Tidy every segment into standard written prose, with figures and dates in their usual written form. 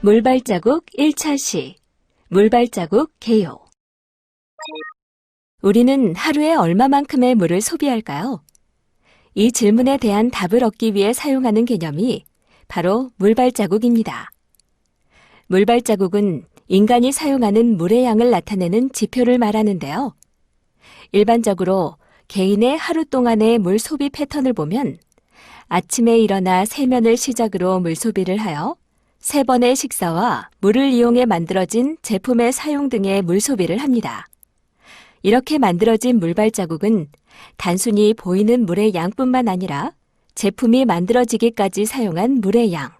물발자국 1차 시, 물발자국 개요. 우리는 하루에 얼마만큼의 물을 소비할까요? 이 질문에 대한 답을 얻기 위해 사용하는 개념이 바로 물발자국입니다. 물발자국은 인간이 사용하는 물의 양을 나타내는 지표를 말하는데요. 일반적으로 개인의 하루 동안의 물 소비 패턴을 보면 아침에 일어나 세면을 시작으로 물 소비를 하여 3번의 식사와 물을 이용해 만들어진 제품의 사용 등의 물 소비를 합니다. 이렇게 만들어진 물발자국은 단순히 보이는 물의 양뿐만 아니라 제품이 만들어지기까지 사용한 물의 양,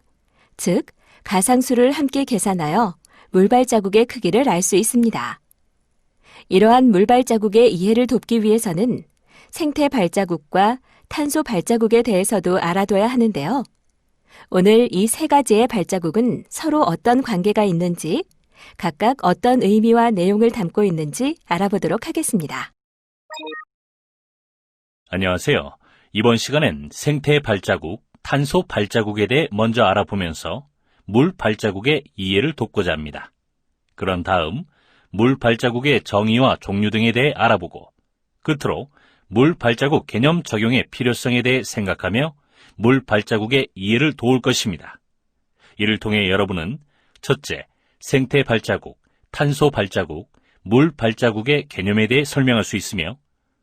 즉 가상수를 함께 계산하여 물발자국의 크기를 알 수 있습니다. 이러한 물발자국의 이해를 돕기 위해서는 생태 발자국과 탄소 발자국에 대해서도 알아둬야 하는데요. 오늘 이 3가지의 발자국은 서로 어떤 관계가 있는지, 각각 어떤 의미와 내용을 담고 있는지 알아보도록 하겠습니다. 안녕하세요. 이번 시간엔 생태 발자국, 탄소 발자국에 대해 먼저 알아보면서 물 발자국의 이해를 돕고자 합니다. 그런 다음 물 발자국의 정의와 종류 등에 대해 알아보고 끝으로 물 발자국 개념 적용의 필요성에 대해 생각하며 물 발자국의 이해를 도울 것입니다. 이를 통해 여러분은 첫째, 생태 발자국, 탄소 발자국, 물 발자국의 개념에 대해 설명할 수 있으며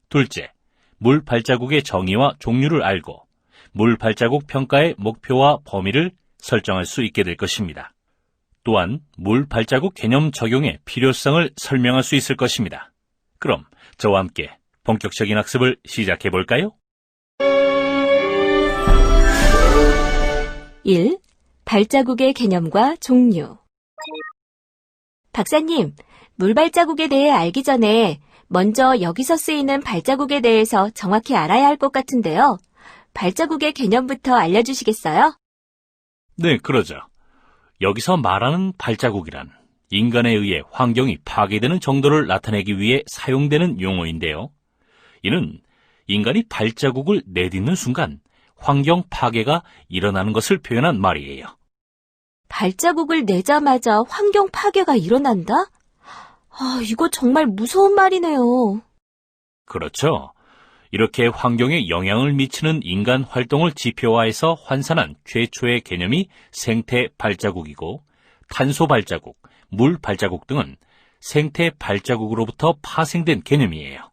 둘째, 물 발자국의 정의와 종류를 알고 물 발자국 평가의 목표와 범위를 설정할 수 있게 될 것입니다. 또한 물 발자국 개념 적용의 필요성을 설명할 수 있을 것입니다. 그럼 저와 함께 본격적인 학습을 시작해 볼까요? 1. 발자국의 개념과 종류. 박사님, 물발자국에 대해 알기 전에 먼저 여기서 쓰이는 발자국에 대해서 정확히 알아야 할 것 같은데요. 발자국의 개념부터 알려주시겠어요? 네, 그러죠. 여기서 말하는 발자국이란 인간에 의해 환경이 파괴되는 정도를 나타내기 위해 사용되는 용어인데요. 이는 인간이 발자국을 내딛는 순간 환경 파괴가 일어나는 것을 표현한 말이에요. 발자국을 내자마자 환경 파괴가 일어난다? 이거 정말 무서운 말이네요. 그렇죠. 이렇게 환경에 영향을 미치는 인간 활동을 지표화해서 환산한 최초의 개념이 생태 발자국이고 탄소 발자국, 물 발자국 등은 생태 발자국으로부터 파생된 개념이에요.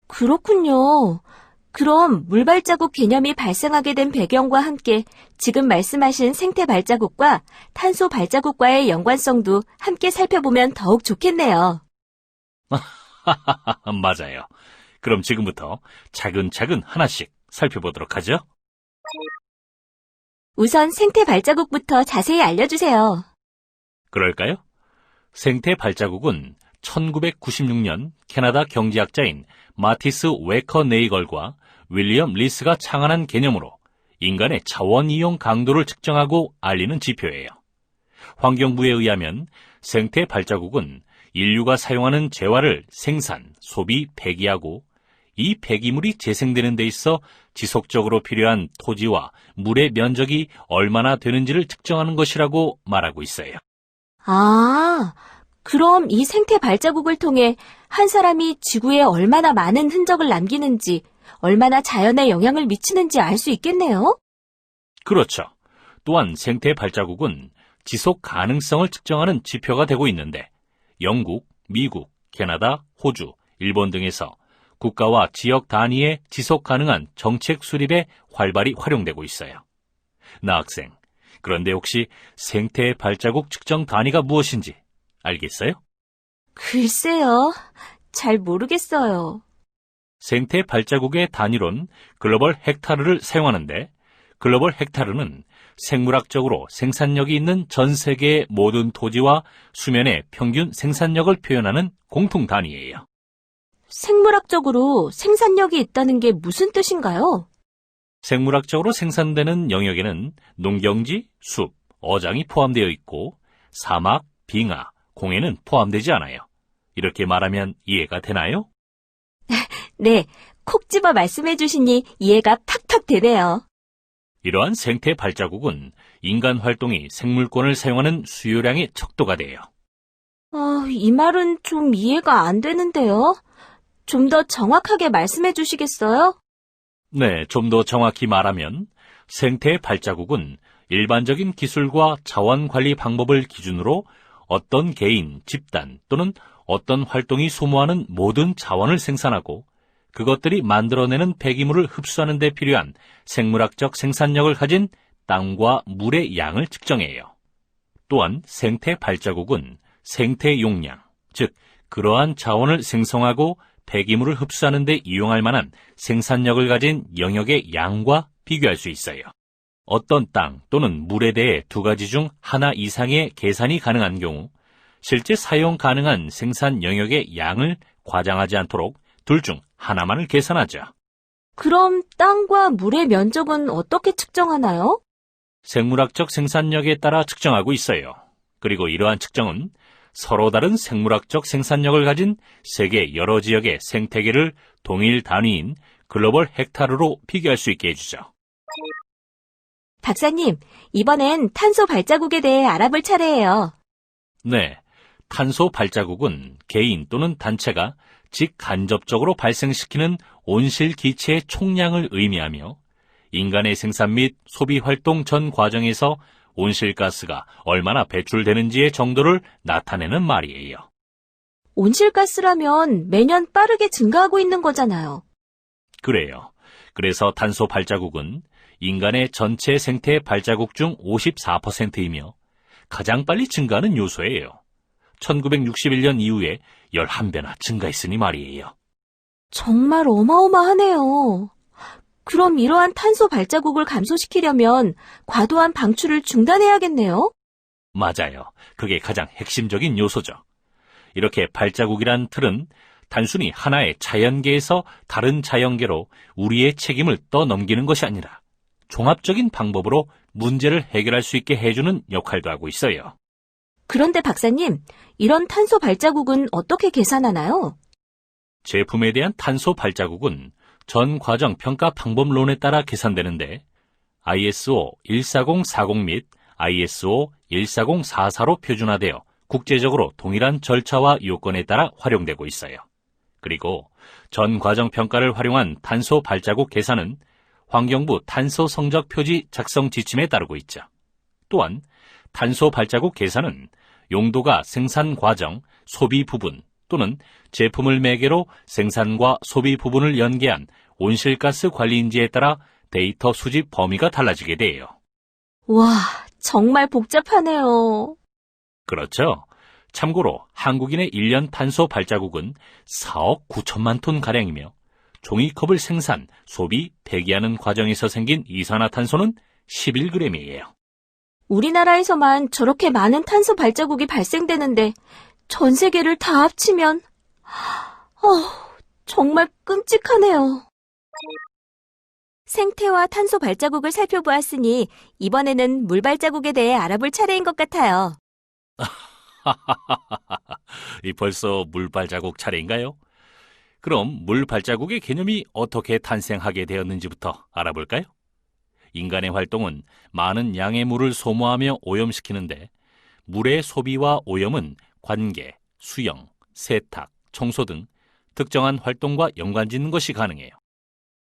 그렇군요. 그럼 물발자국 개념이 발생하게 된 배경과 함께 지금 말씀하신 생태 발자국과 탄소 발자국과의 연관성도 함께 살펴보면 더욱 좋겠네요. 맞아요. 그럼 지금부터 차근차근 하나씩 살펴보도록 하죠. 우선 생태 발자국부터 자세히 알려주세요. 그럴까요? 생태 발자국은 1996년 캐나다 경제학자인 마티스 웨커 네이걸과 윌리엄 리스가 창안한 개념으로 인간의 자원 이용 강도를 측정하고 알리는 지표예요. 환경부에 의하면 생태 발자국은 인류가 사용하는 재화를 생산, 소비, 폐기하고 이 폐기물이 재생되는 데 있어 지속적으로 필요한 토지와 물의 면적이 얼마나 되는지를 측정하는 것이라고 말하고 있어요. 그럼 이 생태 발자국을 통해 한 사람이 지구에 얼마나 많은 흔적을 남기는지, 얼마나 자연에 영향을 미치는지 알 수 있겠네요? 그렇죠. 또한 생태 발자국은 지속 가능성을 측정하는 지표가 되고 있는데 영국, 미국, 캐나다, 호주, 일본 등에서 국가와 지역 단위의 지속 가능한 정책 수립에 활발히 활용되고 있어요. 나 학생, 그런데 혹시 생태 발자국 측정 단위가 무엇인지 알겠어요? 글쎄요, 잘 모르겠어요. 생태 발자국의 단위론 글로벌 헥타르를 사용하는데 글로벌 헥타르는 생물학적으로 생산력이 있는 전 세계의 모든 토지와 수면의 평균 생산력을 표현하는 공통 단위예요. 생물학적으로 생산력이 있다는 게 무슨 뜻인가요? 생물학적으로 생산되는 영역에는 농경지, 숲, 어장이 포함되어 있고 사막, 빙하, 공해는 포함되지 않아요. 이렇게 말하면 이해가 되나요? 네, 콕 집어 말씀해 주시니 이해가 팍팍 되네요. 이러한 생태 발자국은 인간 활동이 생물권을 사용하는 수요량의 척도가 돼요. 이 말은 좀 이해가 안 되는데요. 좀 더 정확하게 말씀해 주시겠어요? 네, 좀 더 정확히 말하면 생태 발자국은 일반적인 기술과 자원 관리 방법을 기준으로 어떤 개인, 집단 또는 어떤 활동이 소모하는 모든 자원을 생산하고 그것들이 만들어내는 폐기물을 흡수하는 데 필요한 생물학적 생산력을 가진 땅과 물의 양을 측정해요. 또한 생태 발자국은 생태 용량, 즉 그러한 자원을 생성하고 폐기물을 흡수하는 데 이용할 만한 생산력을 가진 영역의 양과 비교할 수 있어요. 어떤 땅 또는 물에 대해 두 가지 중 하나 이상의 계산이 가능한 경우 실제 사용 가능한 생산 영역의 양을 과장하지 않도록 둘 중 하나만을 계산하죠. 그럼 땅과 물의 면적은 어떻게 측정하나요? 생물학적 생산력에 따라 측정하고 있어요. 그리고 이러한 측정은 서로 다른 생물학적 생산력을 가진 세계 여러 지역의 생태계를 동일 단위인 글로벌 헥타르로 비교할 수 있게 해주죠. 박사님, 이번엔 탄소 발자국에 대해 알아볼 차례예요. 네, 탄소 발자국은 개인 또는 단체가 직간접적으로 발생시키는 온실 기체의 총량을 의미하며 인간의 생산 및 소비 활동 전 과정에서 온실가스가 얼마나 배출되는지의 정도를 나타내는 말이에요. 온실가스라면 매년 빠르게 증가하고 있는 거잖아요. 그래요. 그래서 탄소 발자국은 인간의 전체 생태 발자국 중 54%이며 가장 빨리 증가하는 요소예요. 1961년 이후에 11배나 증가했으니 말이에요. 정말 어마어마하네요. 그럼 이러한 탄소 발자국을 감소시키려면 과도한 방출을 중단해야겠네요? 맞아요. 그게 가장 핵심적인 요소죠. 이렇게 발자국이란 틀은 단순히 하나의 자연계에서 다른 자연계로 우리의 책임을 떠넘기는 것이 아니라 종합적인 방법으로 문제를 해결할 수 있게 해주는 역할도 하고 있어요. 그런데 박사님, 이런 탄소 발자국은 어떻게 계산하나요? 제품에 대한 탄소 발자국은 전 과정 평가 방법론에 따라 계산되는데 ISO 14040 및 ISO 14044로 표준화되어 국제적으로 동일한 절차와 요건에 따라 활용되고 있어요. 그리고 전 과정 평가를 활용한 탄소 발자국 계산은 환경부 탄소 성적 표지 작성 지침에 따르고 있죠. 또한 탄소 발자국 계산은 용도가 생산 과정, 소비 부분 또는 제품을 매개로 생산과 소비 부분을 연계한 온실가스 관리인지에 따라 데이터 수집 범위가 달라지게 돼요. 와, 정말 복잡하네요. 그렇죠. 참고로 한국인의 1년 탄소 발자국은 4억 9천만 톤가량이며 종이컵을 생산, 소비, 폐기하는 과정에서 생긴 이산화탄소는 11g이에요. 우리나라에서만 저렇게 많은 탄소 발자국이 발생되는데 전 세계를 다 합치면 정말 끔찍하네요. 생태와 탄소 발자국을 살펴보았으니 이번에는 물 발자국에 대해 알아볼 차례인 것 같아요. 이 벌써 물 발자국 차례인가요? 그럼 물 발자국의 개념이 어떻게 탄생하게 되었는지부터 알아볼까요? 인간의 활동은 많은 양의 물을 소모하며 오염시키는데 물의 소비와 오염은 관계, 수영, 세탁, 청소 등 특정한 활동과 연관짓는 것이 가능해요.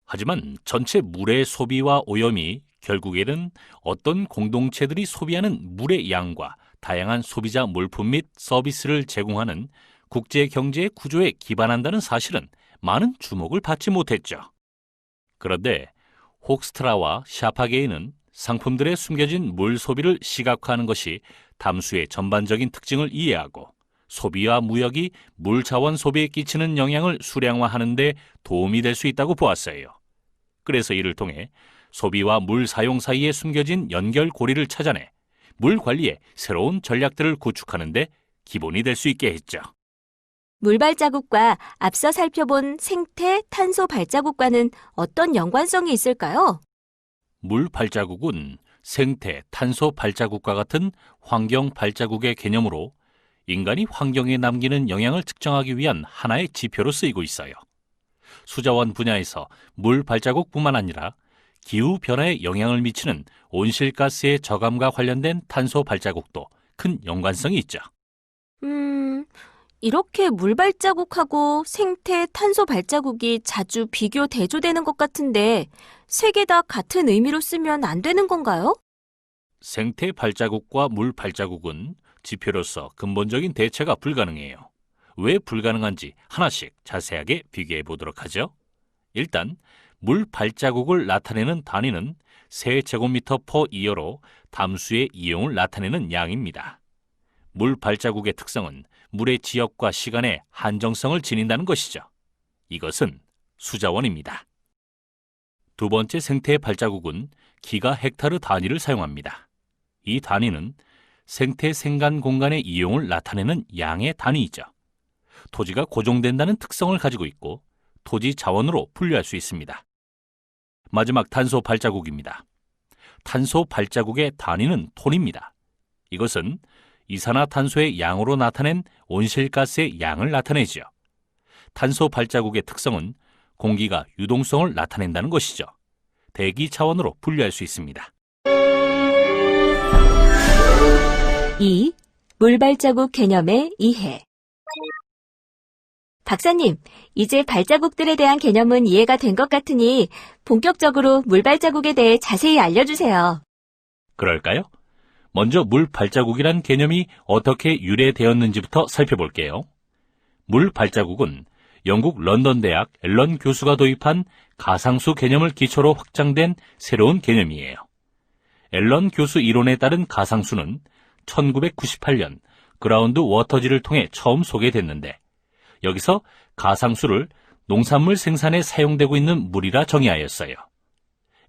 하지만 전체 물의 소비와 오염이 결국에는 어떤 공동체들이 소비하는 물의 양과 다양한 소비자 물품 및 서비스를 제공하는 국제 경제의 구조에 기반한다는 사실은 많은 주목을 받지 못했죠. 그런데 혹스트라와 샤파게이는 상품들의 숨겨진 물 소비를 시각화하는 것이 담수의 전반적인 특징을 이해하고 소비와 무역이 물 자원 소비에 끼치는 영향을 수량화하는 데 도움이 될 수 있다고 보았어요. 그래서 이를 통해 소비와 물 사용 사이에 숨겨진 연결고리를 찾아내 물 관리에 새로운 전략들을 구축하는 데 기본이 될 수 있게 했죠. 물 발자국과 앞서 살펴본 생태 탄소 발자국과는 어떤 연관성이 있을까요? 물 발자국은 생태 탄소 발자국과 같은 환경 발자국의 개념으로 인간이 환경에 남기는 영향을 측정하기 위한 하나의 지표로 쓰이고 있어요. 수자원 분야에서 물 발자국뿐만 아니라 기후 변화에 영향을 미치는 온실가스의 저감과 관련된 탄소 발자국도 큰 연관성이 있죠. 이렇게 물 발자국하고 생태 탄소 발자국이 자주 비교 대조되는 것 같은데 세 개 다 같은 의미로 쓰면 안 되는 건가요? 생태 발자국과 물 발자국은 지표로서 근본적인 대체가 불가능해요. 왜 불가능한지 하나씩 자세하게 비교해 보도록 하죠. 일단 물 발자국을 나타내는 단위는 세제곱미터 퍼 이어로 담수의 이용을 나타내는 양입니다. 물 발자국의 특성은 물의 지역과 시간에 한정성을 지닌다는 것이죠. 이것은 수자원입니다. 두 번째 생태 발자국은 기가 헥타르 단위를 사용합니다. 이 단위는 생태 생간 공간의 이용을 나타내는 양의 단위이죠. 토지가 고정된다는 특성을 가지고 있고 토지 자원으로 분류할 수 있습니다. 마지막 탄소 발자국입니다. 탄소 발자국의 단위는 톤입니다. 이것은 이산화탄소의 양으로 나타낸 온실가스의 양을 나타내죠. 탄소 발자국의 특성은 공기가 유동성을 나타낸다는 것이죠. 대기 차원으로 분류할 수 있습니다. 2. 물 발자국 개념의 이해. 박사님, 이제 발자국들에 대한 개념은 이해가 된 것 같으니 본격적으로 물 발자국에 대해 자세히 알려주세요. 그럴까요? 먼저 물 발자국이란 개념이 어떻게 유래되었는지부터 살펴볼게요. 물 발자국은 영국 런던 대학 앨런 교수가 도입한 가상수 개념을 기초로 확장된 새로운 개념이에요. 앨런 교수 이론에 따른 가상수는 1998년 그라운드 워터지를 통해 처음 소개됐는데 여기서 가상수를 농산물 생산에 사용되고 있는 물이라 정의하였어요.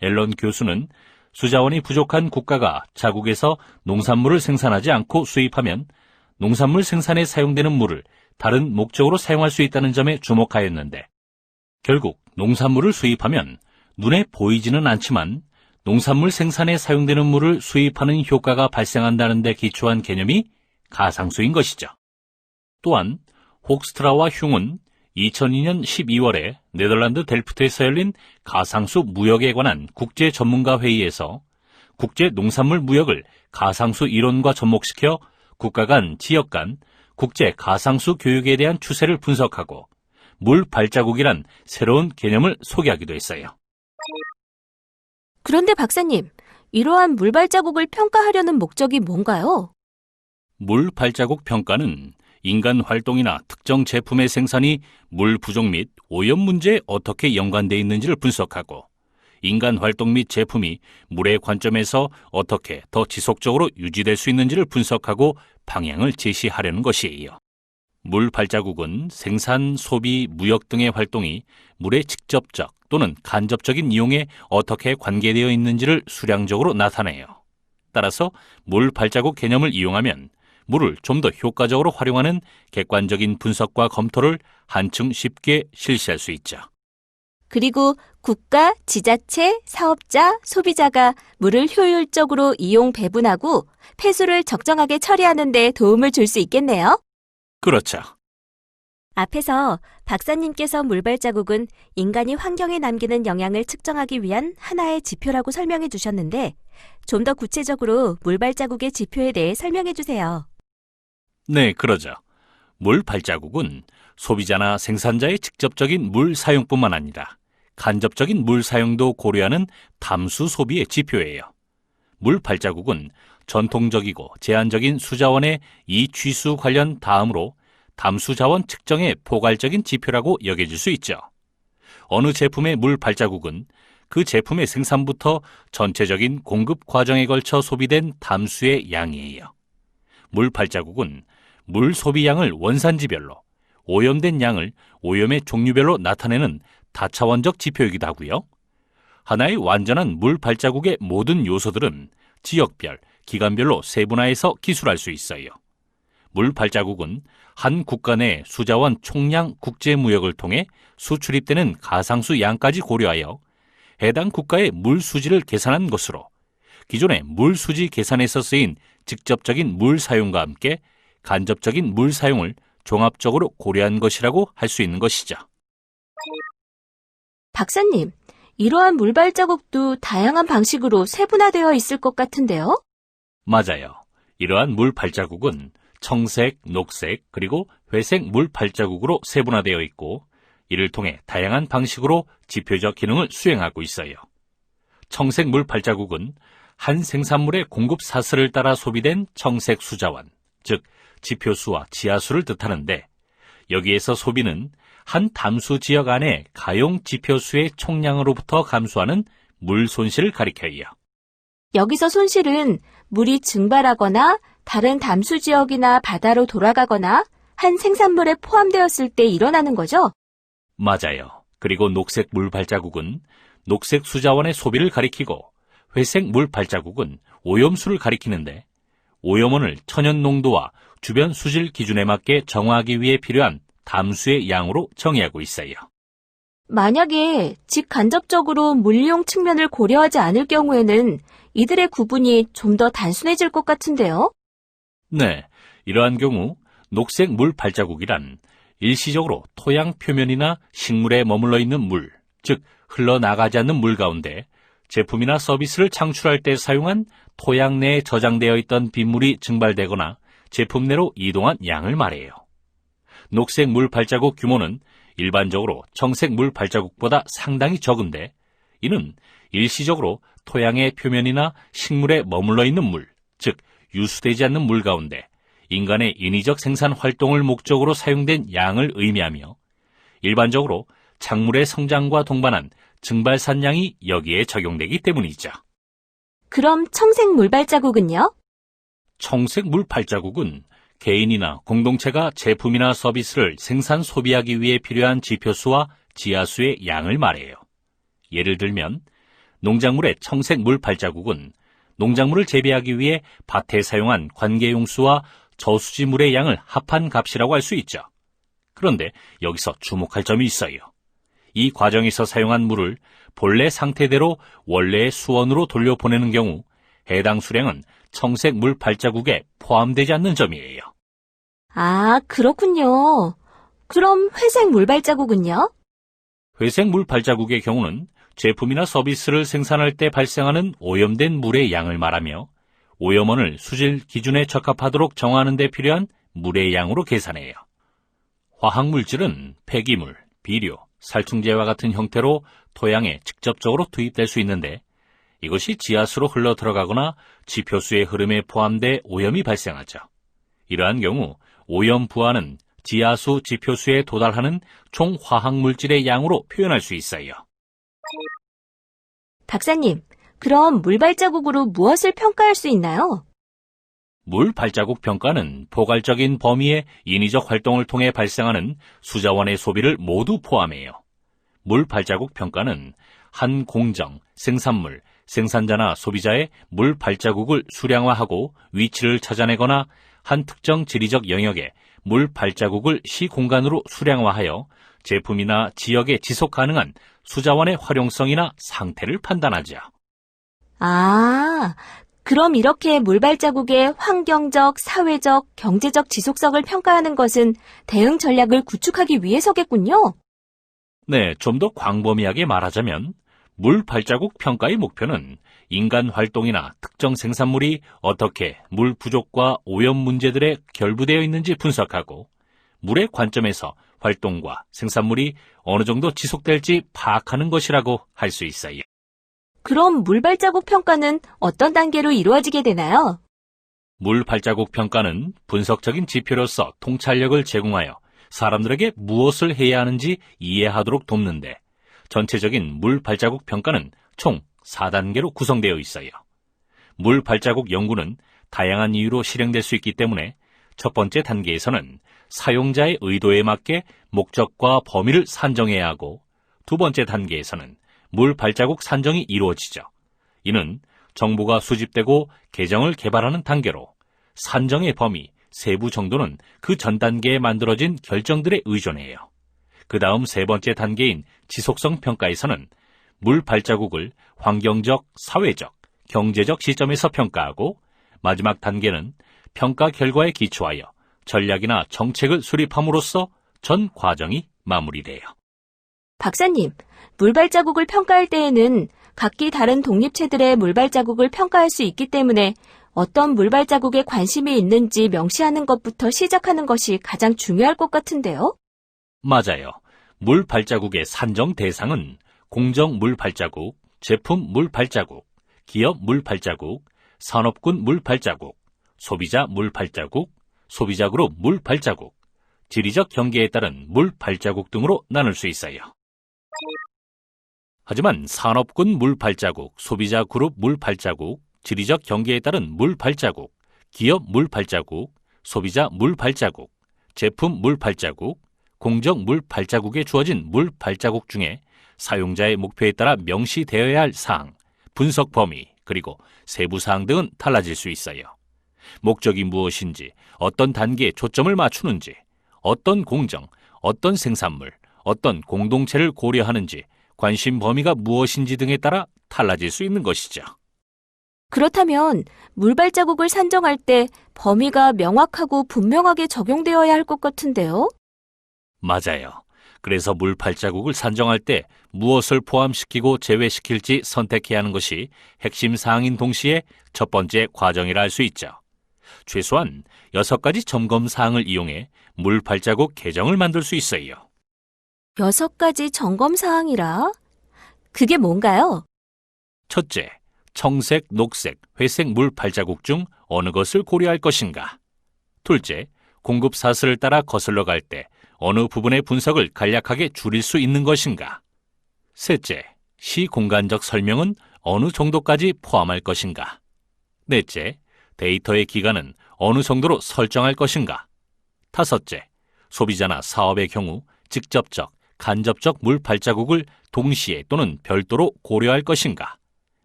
앨런 교수는 수자원이 부족한 국가가 자국에서 농산물을 생산하지 않고 수입하면 농산물 생산에 사용되는 물을 다른 목적으로 사용할 수 있다는 점에 주목하였는데 결국 농산물을 수입하면 눈에 보이지는 않지만 농산물 생산에 사용되는 물을 수입하는 효과가 발생한다는 데 기초한 개념이 가상수인 것이죠. 또한 혹스트라와 흉은 2002년 12월에 네덜란드 델프트에서 열린 가상수 무역에 관한 국제 전문가 회의에서 국제 농산물 무역을 가상수 이론과 접목시켜 국가 간, 지역 간 국제 가상수 교육에 대한 추세를 분석하고 물 발자국이란 새로운 개념을 소개하기도 했어요. 그런데 박사님, 이러한 물 발자국을 평가하려는 목적이 뭔가요? 물 발자국 평가는 인간 활동이나 특정 제품의 생산이 물 부족 및 오염 문제에 어떻게 연관되어 있는지를 분석하고 인간 활동 및 제품이 물의 관점에서 어떻게 더 지속적으로 유지될 수 있는지를 분석하고 방향을 제시하려는 것이에요. 물 발자국은 생산, 소비, 무역 등의 활동이 물의 직접적 또는 간접적인 이용에 어떻게 관계되어 있는지를 수량적으로 나타내요. 따라서 물 발자국 개념을 이용하면 물을 좀 더 효과적으로 활용하는 객관적인 분석과 검토를 한층 쉽게 실시할 수 있죠. 그리고 국가, 지자체, 사업자, 소비자가 물을 효율적으로 이용 배분하고 폐수를 적정하게 처리하는 데 도움을 줄 수 있겠네요. 그렇죠. 앞에서 박사님께서 물 발자국은 인간이 환경에 남기는 영향을 측정하기 위한 하나의 지표라고 설명해 주셨는데 좀 더 구체적으로 물 발자국의 지표에 대해 설명해 주세요. 네, 그러죠. 물 발자국은 소비자나 생산자의 직접적인 물 사용뿐만 아니라 간접적인 물 사용도 고려하는 담수 소비의 지표예요. 물 발자국은 전통적이고 제한적인 수자원의 이취수 관련 다음으로 담수 자원 측정의 포괄적인 지표라고 여겨질 수 있죠. 어느 제품의 물 발자국은 그 제품의 생산부터 전체적인 공급 과정에 걸쳐 소비된 담수의 양이에요. 물 발자국은 물 소비량을 원산지별로, 오염된 양을 오염의 종류별로 나타내는 다차원적 지표이기도 하고요. 하나의 완전한 물 발자국의 모든 요소들은 지역별, 기간별로 세분화해서 기술할 수 있어요. 물 발자국은 한 국가 내 수자원 총량 국제무역을 통해 수출입되는 가상수 양까지 고려하여 해당 국가의 물 수지를 계산한 것으로 기존의 물 수지 계산에서 쓰인 직접적인 물 사용과 함께 간접적인 물 사용을 종합적으로 고려한 것이라고 할 수 있는 것이죠. 박사님, 이러한 물 발자국도 다양한 방식으로 세분화되어 있을 것 같은데요? 맞아요. 이러한 물 발자국은 청색, 녹색, 그리고 회색 물 발자국으로 세분화되어 있고, 이를 통해 다양한 방식으로 지표적 기능을 수행하고 있어요. 청색 물 발자국은 한 생산물의 공급 사슬을 따라 소비된 청색 수자원, 즉 지표수와 지하수를 뜻하는데, 여기에서 소비는 한 담수 지역 안에 가용 지표수의 총량으로부터 감소하는 물 손실을 가리켜요. 여기서 손실은 물이 증발하거나 다른 담수 지역이나 바다로 돌아가거나 한 생산물에 포함되었을 때 일어나는 거죠? 맞아요. 그리고 녹색 물 발자국은 녹색 수자원의 소비를 가리키고, 회색 물 발자국은 오염수를 가리키는데, 오염원을 천연 농도와 주변 수질 기준에 맞게 정화하기 위해 필요한 담수의 양으로 정의하고 있어요. 만약에 직간접적으로 물이용 측면을 고려하지 않을 경우에는 이들의 구분이 좀 더 단순해질 것 같은데요? 네, 이러한 경우 녹색 물 발자국이란 일시적으로 토양 표면이나 식물에 머물러 있는 물, 즉 흘러나가지 않는 물 가운데 제품이나 서비스를 창출할 때 사용한 토양 내에 저장되어 있던 빗물이 증발되거나 제품 내로 이동한 양을 말해요. 녹색 물 발자국 규모는 일반적으로 청색 물 발자국보다 상당히 적은데, 이는 일시적으로 토양의 표면이나 식물에 머물러 있는 물, 즉 유수되지 않는 물 가운데 인간의 인위적 생산 활동을 목적으로 사용된 양을 의미하며, 일반적으로 작물의 성장과 동반한 증발산량이 여기에 적용되기 때문이죠. 그럼 청색 물 발자국은요? 청색 물 발자국은 개인이나 공동체가 제품이나 서비스를 생산 소비하기 위해 필요한 지표수와 지하수의 양을 말해요. 예를 들면 농작물의 청색 물 발자국은 농작물을 재배하기 위해 밭에 사용한 관계용수와 저수지물의 양을 합한 값이라고 할 수 있죠. 그런데 여기서 주목할 점이 있어요. 이 과정에서 사용한 물을 본래 상태대로 원래의 수원으로 돌려보내는 경우 해당 수량은 청색 물 발자국에 포함되지 않는 점이에요. 아, 그렇군요. 그럼 회색 물 발자국은요? 회색 물 발자국의 경우는 제품이나 서비스를 생산할 때 발생하는 오염된 물의 양을 말하며, 오염원을 수질 기준에 적합하도록 정하는 데 필요한 물의 양으로 계산해요. 화학물질은 폐기물, 비료, 살충제와 같은 형태로 토양에 직접적으로 투입될 수 있는데, 이것이 지하수로 흘러 들어가거나 지표수의 흐름에 포함돼 오염이 발생하죠. 이러한 경우 오염 부하는 지하수 지표수에 도달하는 총 화학물질의 양으로 표현할 수 있어요. 박사님, 그럼 물 발자국으로 무엇을 평가할 수 있나요? 물 발자국 평가는 포괄적인 범위의 인위적 활동을 통해 발생하는 수자원의 소비를 모두 포함해요. 물 발자국 평가는 한 공정, 생산물, 생산자나 소비자의 물 발자국을 수량화하고 위치를 찾아내거나 한 특정 지리적 영역에 물 발자국을 시공간으로 수량화하여 제품이나 지역에 지속 가능한 수자원의 활용성이나 상태를 판단하죠. 아, 그럼 이렇게 물 발자국의 환경적, 사회적, 경제적 지속성을 평가하는 것은 대응 전략을 구축하기 위해서겠군요. 네, 좀 더 광범위하게 말하자면 물 발자국 평가의 목표는 인간 활동이나 특정 생산물이 어떻게 물 부족과 오염 문제들에 결부되어 있는지 분석하고, 물의 관점에서 활동과 생산물이 어느 정도 지속될지 파악하는 것이라고 할 수 있어요. 그럼 물 발자국 평가는 어떤 단계로 이루어지게 되나요? 물 발자국 평가는 분석적인 지표로서 통찰력을 제공하여 사람들에게 무엇을 해야 하는지 이해하도록 돕는데, 전체적인 물 발자국 평가는 총 4단계로 구성되어 있어요. 물 발자국 연구는 다양한 이유로 실행될 수 있기 때문에 첫 번째 단계에서는 사용자의 의도에 맞게 목적과 범위를 산정해야 하고, 두 번째 단계에서는 물 발자국 산정이 이루어지죠. 이는 정보가 수집되고 계정을 개발하는 단계로 산정의 범위, 세부 정도는 그 전 단계에 만들어진 결정들에 의존해요. 그 다음 세 번째 단계인 지속성 평가에서는 물 발자국을 환경적, 사회적, 경제적 시점에서 평가하고, 마지막 단계는 평가 결과에 기초하여 전략이나 정책을 수립함으로써 전 과정이 마무리돼요. 박사님, 물발자국을 평가할 때에는 각기 다른 독립체들의 물발자국을 평가할 수 있기 때문에 어떤 물발자국에 관심이 있는지 명시하는 것부터 시작하는 것이 가장 중요할 것 같은데요? 맞아요. 물 발자국의 산정 대상은 공정 물 발자국, 제품 물 발자국, 기업 물 발자국, 산업군 물 발자국, 소비자 물 발자국, 소비자 그룹 물 발자국, 지리적 경계에 따른 물 발자국 등으로 나눌 수 있어요. 하지만 산업군 물 발자국, 소비자 그룹 물 발자국, 지리적 경계에 따른 물 발자국, 기업 물 발자국, 소비자 물 발자국, 제품 물 발자국, 공정 물 발자국에 주어진 물 발자국 중에 사용자의 목표에 따라 명시되어야 할 사항, 분석 범위, 그리고 세부 사항 등은 달라질 수 있어요. 목적이 무엇인지, 어떤 단계에 초점을 맞추는지, 어떤 공정, 어떤 생산물, 어떤 공동체를 고려하는지, 관심 범위가 무엇인지 등에 따라 달라질 수 있는 것이죠. 그렇다면 물발자국을 산정할 때 범위가 명확하고 분명하게 적용되어야 할 것 같은데요? 맞아요. 그래서 물 발자국을 산정할 때 무엇을 포함시키고 제외시킬지 선택해야 하는 것이 핵심 사항인 동시에 첫 번째 과정이라 할 수 있죠. 최소한 6가지 점검 사항을 이용해 물 발자국 계정을 만들 수 있어요. 6가지 점검 사항이라? 그게 뭔가요? 첫째, 청색, 녹색, 회색 물 발자국 중 어느 것을 고려할 것인가? 둘째, 공급 사슬을 따라 거슬러 갈 때 어느 부분의 분석을 간략하게 줄일 수 있는 것인가? 셋째, 시공간적 설명은 어느 정도까지 포함할 것인가? 넷째, 데이터의 기간은 어느 정도로 설정할 것인가? 다섯째, 소비자나 사업의 경우 직접적, 간접적 물 발자국을 동시에 또는 별도로 고려할 것인가?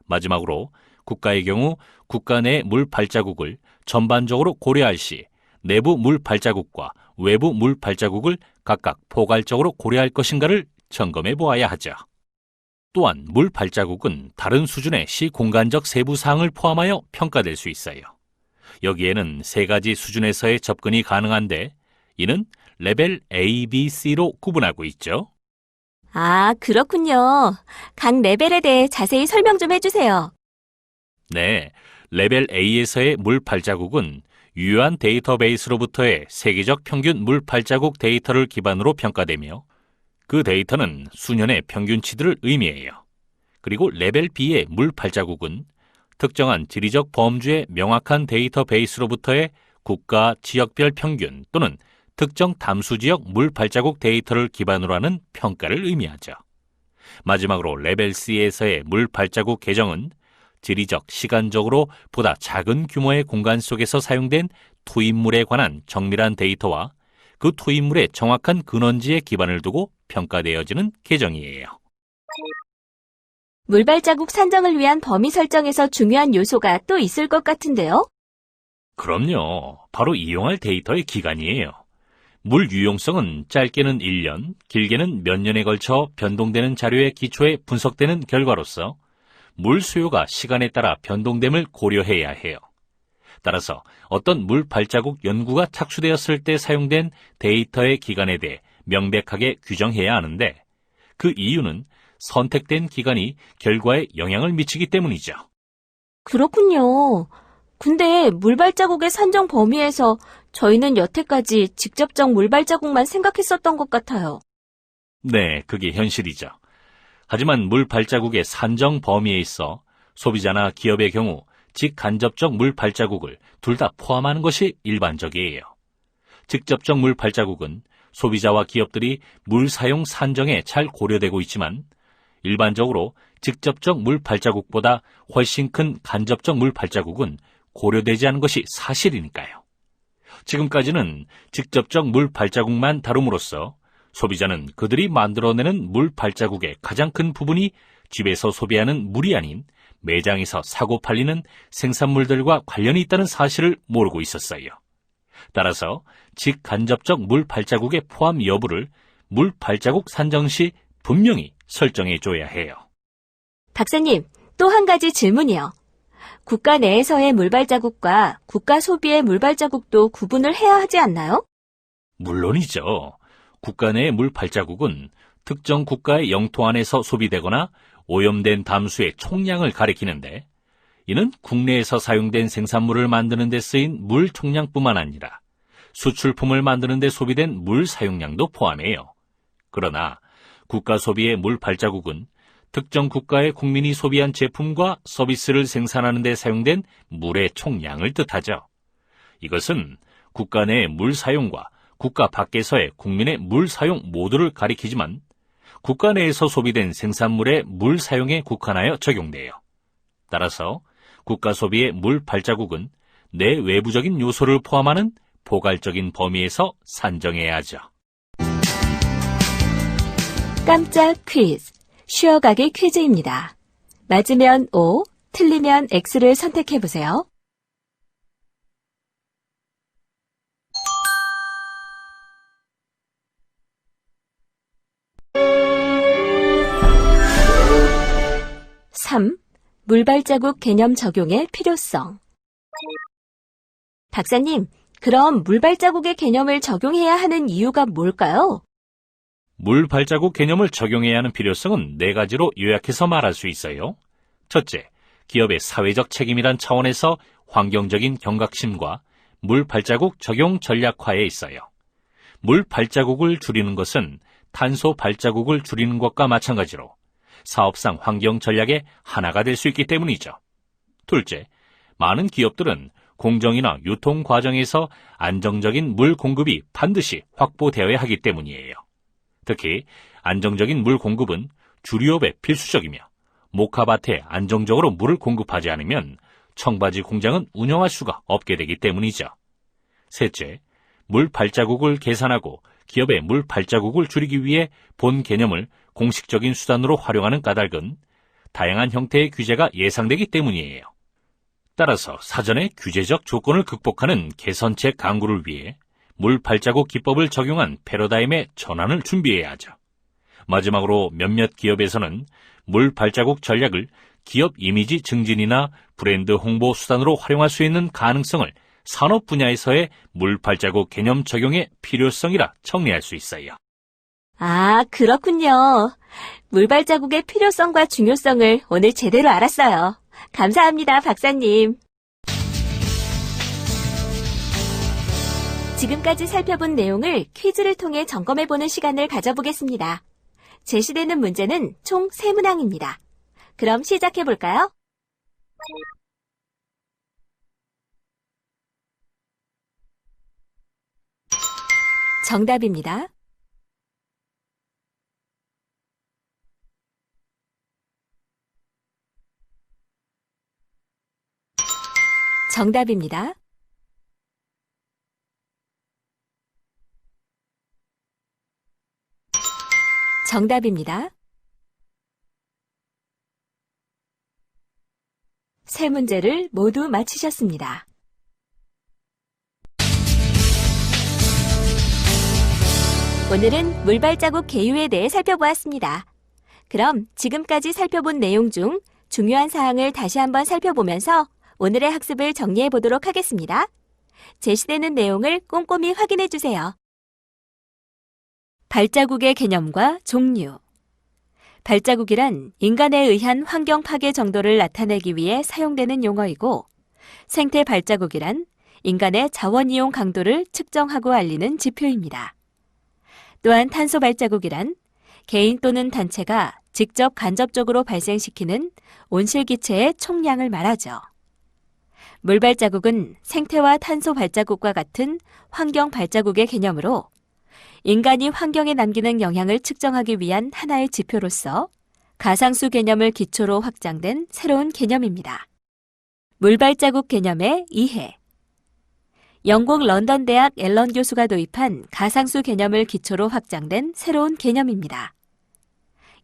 마지막으로 국가의 경우 국가 내 물 발자국을 전반적으로 고려할 시 내부 물 발자국과 외부 물 발자국을 각각 포괄적으로 고려할 것인가를 점검해 보아야 하죠. 또한 물 발자국은 다른 수준의 시공간적 세부 사항을 포함하여 평가될 수 있어요. 여기에는 3가지 수준에서의 접근이 가능한데 이는 레벨 A, B, C로 구분하고 있죠. 아, 그렇군요. 각 레벨에 대해 자세히 설명 좀 해주세요. 네, 레벨 A에서의 물 발자국은 유효한 데이터베이스로부터의 세계적 평균 물 발자국 데이터를 기반으로 평가되며 그 데이터는 수년의 평균치들을 의미해요. 그리고 레벨 B의 물 발자국은 특정한 지리적 범주의 명확한 데이터베이스로부터의 국가 지역별 평균 또는 특정 담수 지역 물 발자국 데이터를 기반으로 하는 평가를 의미하죠. 마지막으로 레벨 C에서의 물 발자국 계정은 지리적, 시간적으로 보다 작은 규모의 공간 속에서 사용된 투입물에 관한 정밀한 데이터와 그 투입물의 정확한 근원지에 기반을 두고 평가되어지는 계정이에요. 물발자국 산정을 위한 범위 설정에서 중요한 요소가 또 있을 것 같은데요? 그럼요. 바로 이용할 데이터의 기간이에요. 물 유용성은 짧게는 1년, 길게는 몇 년에 걸쳐 변동되는 자료의 기초에 분석되는 결과로서 물 수요가 시간에 따라 변동됨을 고려해야 해요. 따라서 어떤 물 발자국 연구가 착수되었을 때 사용된 데이터의 기간에 대해 명백하게 규정해야 하는데 그 이유는 선택된 기간이 결과에 영향을 미치기 때문이죠. 그렇군요. 근데 물발자국의 산정 범위에서 저희는 여태까지 직접적 물발자국만 생각했었던 것 같아요. 네, 그게 현실이죠. 하지만 물 발자국의 산정 범위에 있어 소비자나 기업의 경우 직간접적 물 발자국을 둘 다 포함하는 것이 일반적이에요. 직접적 물 발자국은 소비자와 기업들이 물 사용 산정에 잘 고려되고 있지만 일반적으로 직접적 물 발자국보다 훨씬 큰 간접적 물 발자국은 고려되지 않은 것이 사실이니까요. 지금까지는 직접적 물 발자국만 다룸으로써 소비자는 그들이 만들어내는 물 발자국의 가장 큰 부분이 집에서 소비하는 물이 아닌 매장에서 사고 팔리는 생산물들과 관련이 있다는 사실을 모르고 있었어요. 따라서 직간접적 물 발자국의 포함 여부를 물 발자국 산정 시 분명히 설정해 줘야 해요. 박사님, 또 한 가지 질문이요. 국가 내에서의 물발자국과 국가 소비의 물발자국도 구분을 해야 하지 않나요? 물론이죠. 국가 내의 물 발자국은 특정 국가의 영토 안에서 소비되거나 오염된 담수의 총량을 가리키는데, 이는 국내에서 사용된 생산물을 만드는 데 쓰인 물 총량뿐만 아니라 수출품을 만드는 데 소비된 물 사용량도 포함해요. 그러나 국가 소비의 물 발자국은 특정 국가의 국민이 소비한 제품과 서비스를 생산하는 데 사용된 물의 총량을 뜻하죠. 이것은 국가 내의 물 사용과 국가 밖에서의 국민의 물 사용 모두를 가리키지만 국가 내에서 소비된 생산물의 물 사용에 국한하여 적용돼요. 따라서 국가 소비의 물 발자국은 내 외부적인 요소를 포함하는 포괄적인 범위에서 산정해야 하죠. 깜짝 퀴즈, 쉬어가기 퀴즈입니다. 맞으면 O, 틀리면 X를 선택해보세요. (3) 물발자국 개념 적용의 필요성. 박사님, 그럼 물발자국의 개념을 적용해야 하는 이유가 뭘까요? 물 발자국 개념을 적용해야 하는 필요성은 4가지로 요약해서 말할 수 있어요. 첫째, 기업의 사회적 책임이란 차원에서 환경적인 경각심과 물 발자국 적용 전략화에 있어요. 물 발자국을 줄이는 것은 탄소 발자국을 줄이는 것과 마찬가지로 사업상 환경 전략의 하나가 될 수 있기 때문이죠. 둘째, 많은 기업들은 공정이나 유통 과정에서 안정적인 물 공급이 반드시 확보되어야 하기 때문이에요. 특히 안정적인 물 공급은 주류업에 필수적이며 목화밭에 안정적으로 물을 공급하지 않으면 청바지 공장은 운영할 수가 없게 되기 때문이죠. 셋째, 물 발자국을 계산하고 기업의 물 발자국을 줄이기 위해 본 개념을 공식적인 수단으로 활용하는 까닭은 다양한 형태의 규제가 예상되기 때문이에요. 따라서 사전에 규제적 조건을 극복하는 개선책 강구를 위해 물 발자국 기법을 적용한 패러다임의 전환을 준비해야 하죠. 마지막으로 몇몇 기업에서는 물 발자국 전략을 기업 이미지 증진이나 브랜드 홍보 수단으로 활용할 수 있는 가능성을 산업 분야에서의 물 발자국 개념 적용의 필요성이라 정리할 수 있어요. 아, 그렇군요. 물발자국의 필요성과 중요성을 오늘 제대로 알았어요. 감사합니다, 박사님. 지금까지 살펴본 내용을 퀴즈를 통해 점검해보는 시간을 가져보겠습니다. 제시되는 문제는 총 3문항입니다. 그럼 시작해볼까요? 정답입니다. 정답입니다. 정답입니다. 세 문제를 모두 맞히셨습니다. 오늘은 물발자국 계유에 대해 살펴보았습니다. 그럼 지금까지 살펴본 내용 중 중요한 사항을 다시 한번 살펴보면서 오늘의 학습을 정리해 보도록 하겠습니다. 제시되는 내용을 꼼꼼히 확인해 주세요. 발자국의 개념과 종류. 발자국이란 인간에 의한 환경 파괴 정도를 나타내기 위해 사용되는 용어이고, 생태 발자국이란 인간의 자원 이용 강도를 측정하고 알리는 지표입니다. 또한 탄소 발자국이란 개인 또는 단체가 직접 간접적으로 발생시키는 온실기체의 총량을 말하죠. 물 발자국은 생태와 탄소 발자국과 같은 환경 발자국의 개념으로 인간이 환경에 남기는 영향을 측정하기 위한 하나의 지표로서 가상수 개념을 기초로 확장된 새로운 개념입니다. 물 발자국 개념의 이해. 영국 런던 대학 앨런 교수가 도입한 가상수 개념을 기초로 확장된 새로운 개념입니다.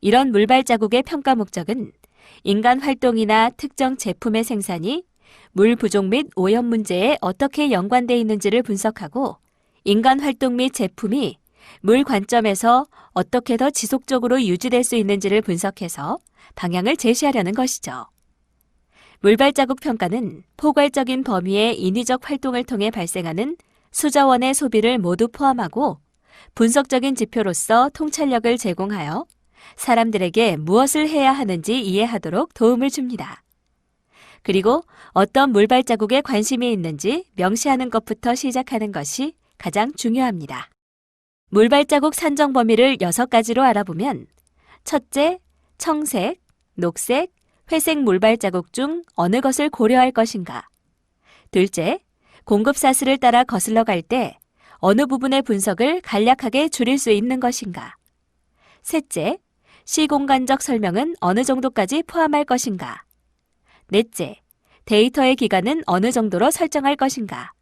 이런 물 발자국의 평가 목적은 인간 활동이나 특정 제품의 생산이 물 부족 및 오염 문제에 어떻게 연관되어 있는지를 분석하고 인간 활동 및 제품이 물 관점에서 어떻게 더 지속적으로 유지될 수 있는지를 분석해서 방향을 제시하려는 것이죠. 물발자국 평가는 포괄적인 범위의 인위적 활동을 통해 발생하는 수저원의 소비를 모두 포함하고 분석적인 지표로서 통찰력을 제공하여 사람들에게 무엇을 해야 하는지 이해하도록 도움을 줍니다. 그리고 어떤 물 발자국에 관심이 있는지 명시하는 것부터 시작하는 것이 가장 중요합니다. 물 발자국 산정 범위를 6가지로 알아보면 첫째, 청색, 녹색, 회색 물 발자국 중 어느 것을 고려할 것인가? 둘째, 공급사슬을 따라 거슬러 갈 때 어느 부분의 분석을 간략하게 줄일 수 있는 것인가? 셋째, 시공간적 설명은 어느 정도까지 포함할 것인가? 넷째, 데이터의 기간은 어느 정도로 설정할 것인가?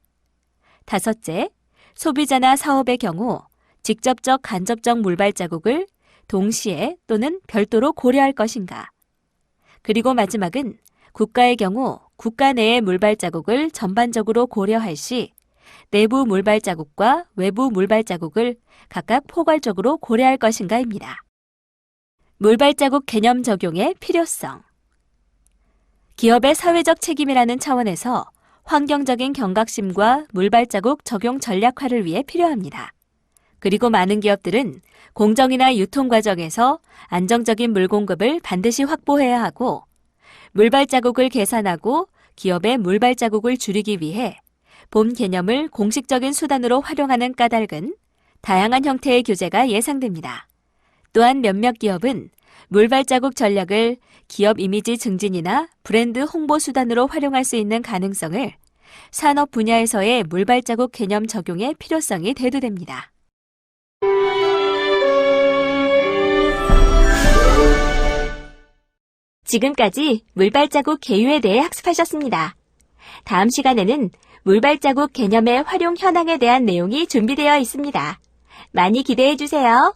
다섯째, 소비자나 사업의 경우 직접적 간접적 물발자국을 동시에 또는 별도로 고려할 것인가? 그리고 마지막은 국가의 경우 국가 내의 물발자국을 전반적으로 고려할 시 내부 물발자국과 외부 물발자국을 각각 포괄적으로 고려할 것인가입니다. 물발자국 개념 적용의 필요성. 기업의 사회적 책임이라는 차원에서 환경적인 경각심과 물발자국 적용 전략화를 위해 필요합니다. 그리고 많은 기업들은 공정이나 유통 과정에서 안정적인 물 공급을 반드시 확보해야 하고 물발자국을 계산하고 기업의 물발자국을 줄이기 위해 본 개념을 공식적인 수단으로 활용하는 까닭은 다양한 형태의 규제가 예상됩니다. 또한 몇몇 기업은 물발자국 전략을 기업 이미지 증진이나 브랜드 홍보 수단으로 활용할 수 있는 가능성을 산업 분야에서의 물발자국 개념 적용의 필요성이 대두됩니다. 지금까지 물발자국 계유에 대해 학습하셨습니다. 다음 시간에는 물발자국 개념의 활용 현황에 대한 내용이 준비되어 있습니다. 많이 기대해 주세요.